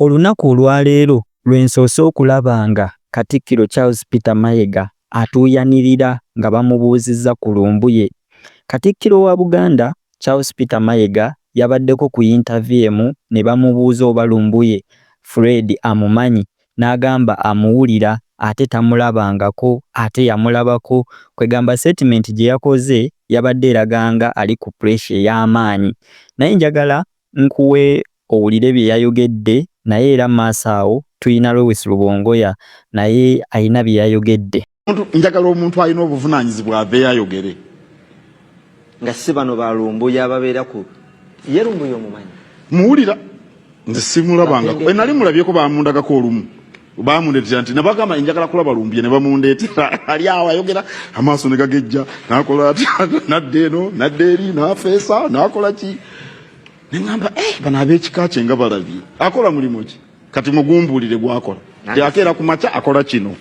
Olunaku olwaleero lwensoose okulabanga Katikkiro Charles Peter Mayiga atuuyanirira nga bamubuuzizza ku lumbuye. Katikkiro wa Buganda Charles Peter Mayiga yabaddeko ku interview emu ne bamubuuza oba lumbuye Fred amumanyi, n'agamba amuwulira ate tamulabangako ate yamulabako, kwegamba statement gye yakoze yabadde eraganga ali ku pressure y'amaanyi. Naye njagala nkuwe owulire bye yayogedde, naye era maaso awo tuyina Lois Lubongoya naye ayina bye yayogedde. Njagala omuntu alina obuvunaanyizibwa ave yayogere. Nga si bano balumbuye ababeera ku ye lumbuye omumanyi. Muwulira nze simulabangako. Nali mulabyeko bamundagako olumu. Bamundeetera nti nabagamba njagala kulaba lumbuye ne bamundeetera. Ali awo ayogera amaaso ne gagejja n'akola ati nadde eno nadde eri n'afeesa n'akola ki. Ne ngamba bano ab'ekika kye nga balabye. Akola mulimu ki? Kati mugumbuulire gw'akola. Yakeera ku makya akola kino.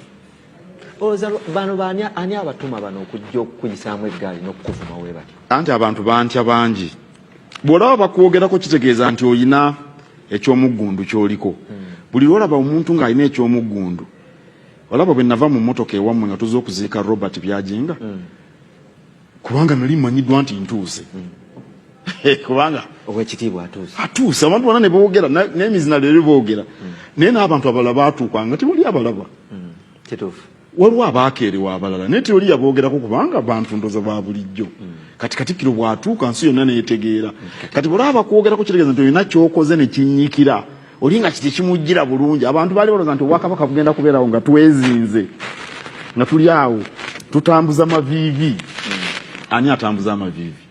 Bano ani abatuma bano okujja okukuyisaamu eggaali n'okukuvuma we bati? Anti abantu bantya bangi. Bw'olaba bakwogerako kitegeeza nti oyina eky'omuggundu ky'oliko. Buli lwolaba omuntu ng'alina eky'omuggundu, olaba bwe nava mu mmotoka ewammwe nga tuzze okuziika Robert Byajinga, kubanga nali mmanyiddwa nti ntuuse. Kubanga Oweekitiibwa atuuse abantu bonna ne boogera n'emizina leero boogera, naye n'abantu abalala baatuuka nga tewali abalaba. Kituufu. Waliwo abaakeerewa abalala naye tewali aboogerako kubanga abantu ndoza ba bulijjo. Kati Katikkiro bw'atuuka nsi yonna neetegeera. Kati bw'olaba bakwogerako kitegeeza nti olina ky'okoze ne kinnyikira, olinga kiti kimujjira bulungi. Abantu baali balooza nti Obwakabaka bugenda kubeerawo nga twezinze, nga tuli awo tutambuza maviivi. Ani atambuza amaviivi?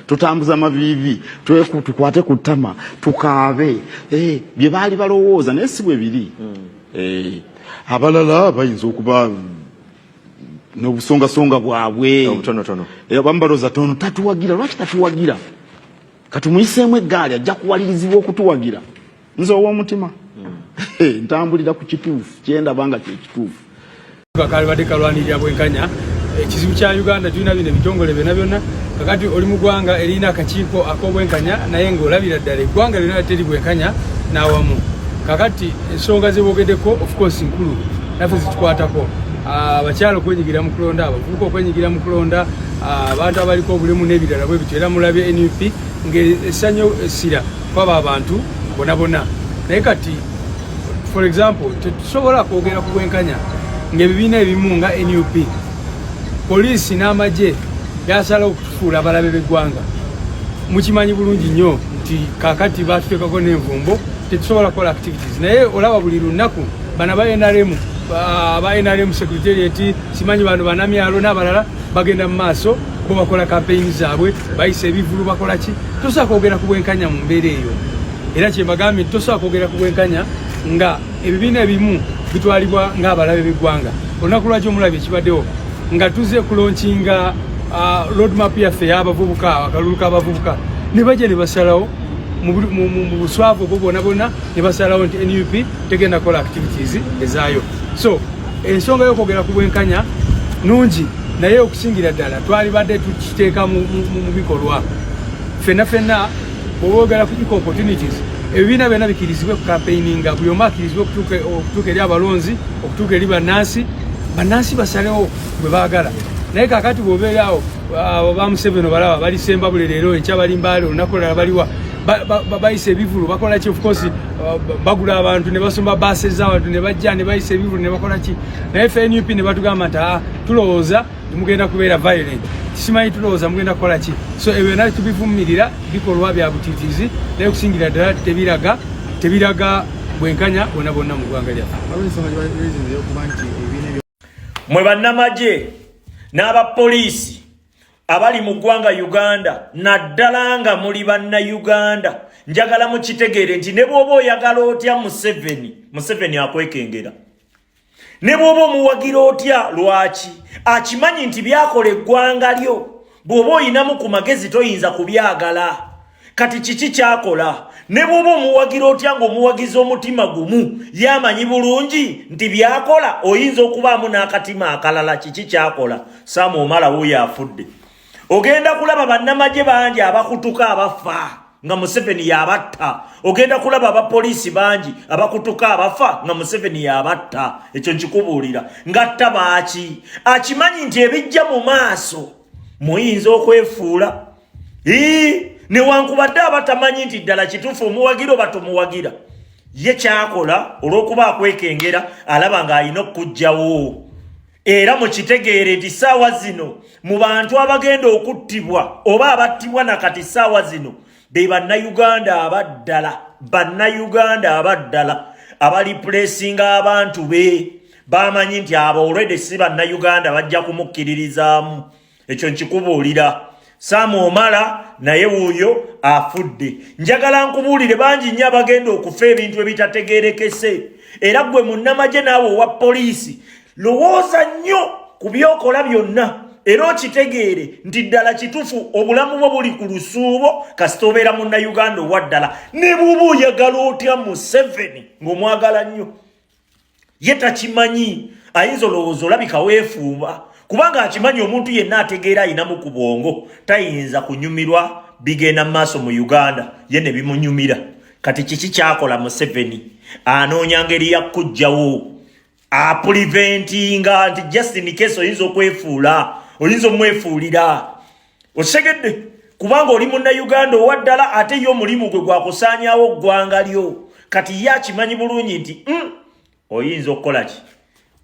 Tutambuza amaviivi, tukwate ku ttama tukaabe bye baali balowooza naye si bwe biri. Abalala bayinza okuba n'obusongasonga bwabwe obutonotono. Abamu balowooza tono tatuwagira. Lwaki tatuwagira? Katumuyiseemu eggaali ajja kuwalirizibwa okutuwagira. Nze ow'omutima ntambulira ku kituufu kyendaba nga kye kituufu. Bakali badde kalwanirira bwenkanya ekizibu kya Uganda tulina bino ebitongole byonna byonna. Kakati oli mu ggwanga erina akakiiko ak'obwenkanya naye ng'olabira ddala eggwanga lyonna teri bwenkanya n'awamu. Kakati ensonga ze boogeddeko of course nkulu naffe zitukwatako. Abakyala okwenyigira mu kulonda, abavubuka okwenyigira mu kulonda, abantu abaliko obulemu n'ebirala bwe bityo era mulabye NUP ng'essanyu essira kwaba abantu bonna bonna. Naye kati for example tetusobola kwogera ku bwenkanya ng'ebibiina ebimu nga NUP, poliisi n'amagye byasala okutufuula abalabe b'eggwanga. Mukimanyi bulungi nnyo nti kaakati baatuteekako n'envumbo tetusobola kukola activities. Naye olaba buli lunaku bana ba NRM secretariat simanyi bano banamyalo n'abalala bagenda mu maaso bo bakola campaign zaabwe bayise ebivulu bakola ki. Tosobola kwogera ku bwenkanya mu mbeera eyo. Era kye mbagambye tosobola kwogera ku bwenkanya nga ebibiina ebimu bitwalibwa ng'abalabe b'eggwanga. Olunaku lwaki omulabye ekibaddewo nga tuze kulonkinga roadmap yaffe y'abavubuka, akalulu k'abavubuka, ne bajja ne basalawo mu buswavu obwo bwonna bwonna ne basalawo nti NUP tegenda kukola activities ezaayo. So ensonga y'okwogera ku bwenkanya nungi, naye okusingira ddala twalibadde tukiteeka mu bikolwa. Ffenna bw'oboogera ku opportunities, ebibiina byonna bikirizibwe ku campaigninga, buli omu akirizibwe okutuuka eri abalonzi, okutuuka eri bannansi basalewo bwe baagala. Naye kaakati bw'obeerawo ba Museveni balaba balisemba buli leero enkya bali Mbale, olunaku olulala baliwa bayise ebivulu bakola ki? Of course bagula abantu ne basomba baase z'abantu ne bajja ne bayise ebivulu ne bakola ki? Naye ffe NUP ne batugamba nti tulowooza mugenda kubeera violent, simanyi tulowooza mugenda kukola ki? So ebyo byonna tubivumirira bikolwa bya butiitiizi, naye okusingira ddala tebiraga bwenkanya bonna bonna mu ggwanga lyaffe. Mwe bannamagye n'abapoliisi abali mu ggwanga Uganda naddala nga muli banna-Uganda, njagala mukitegeere nti ne bw'oba oyagala otya Museveni akwekengera. Ne bw'oba omuwagira otya lwaki? Akimanyi nti byakola eggwanga lyo. Bw'oba oyinamu ku magezi toyinza kubyagala. Kati kiki kyakola? Ne bw'oba omuwagira otya ng'omuwagiza omutima gumu yamanyi bulungi nti byakola, oyinza okubaamu n'akatima akalala. Kiki kyakola? Samu Omala wuyo afudde. Ogenda kulaba bannamagye bangi abakutuka abafa nga Museveni yabatta. Ogenda kulaba abapoliisi bangi abakutuka abafa nga Museveni yabatta. Ekyo nkikubuulira. Ngatta baaki? Akimanyi nti ebijja mu maaso muyinza okwefuula. Newankubadde abatamanyi nti ddala kituufu omuwagira oba tomuwagira. Ye kyakola olw'okuba akwekengera alaba ng'alina okujjawo. Era mukitegeere nti ssaawa zino mu bantu abagenda okuttibwa oba abattibwa nakati ssaawa zino be bannayuganda abaddala abalipulesinga abantu be bamanyi nti abo olwedde si bannayuganda bajja kumukkiririzaamu. Ekyo nkikubuulira. Samu Omala naye wuuyo afudde. Njagala nkubuulire bangi nnyo abagenda okufa ebintu ebitategeerekese. Era gwe munnamagye naawe owa poliisi lowooza nnyo ku byokola byonna era okitegeere nti ddala kituufu obulamu bwo buli ku lusuubo kasita obeera munnayuganda owa ddala. Ne bw'oba oyagala otya Museveni ng'omwagala nnyo ye takimanyi, ayinza olowooza olabika weefuuma kubanga akimanyi omuntu yenna ategeera ayinamu ku bwongo tayinza kunyumirwa bigenda mu maaso mu Uganda ye ne bimunyumira. Kati kiki kyakola Museveni? Anoonya ngeri ya kujjawo apuliventinga nti just in case oyinza okwefuula oyinza omwefuulira. Osegedde kubanga oli munnayuganda owa ddala ate ye omulimu gwe gwakusaanyawo ggwanga lyo. Kati ye akimanyi bulungi nti oyinza okukola ki?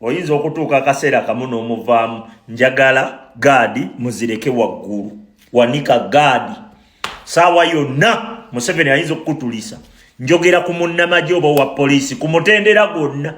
Oyinza okutuuka akaseera kamu n'omuvaamu. Njagala gaadi muzireke waggulu. Wanika gaadi saawa yonna Museveni ayinza okukutulisa. Njogera ku munnamagye oba wa poliisi ku mutendera gwonna.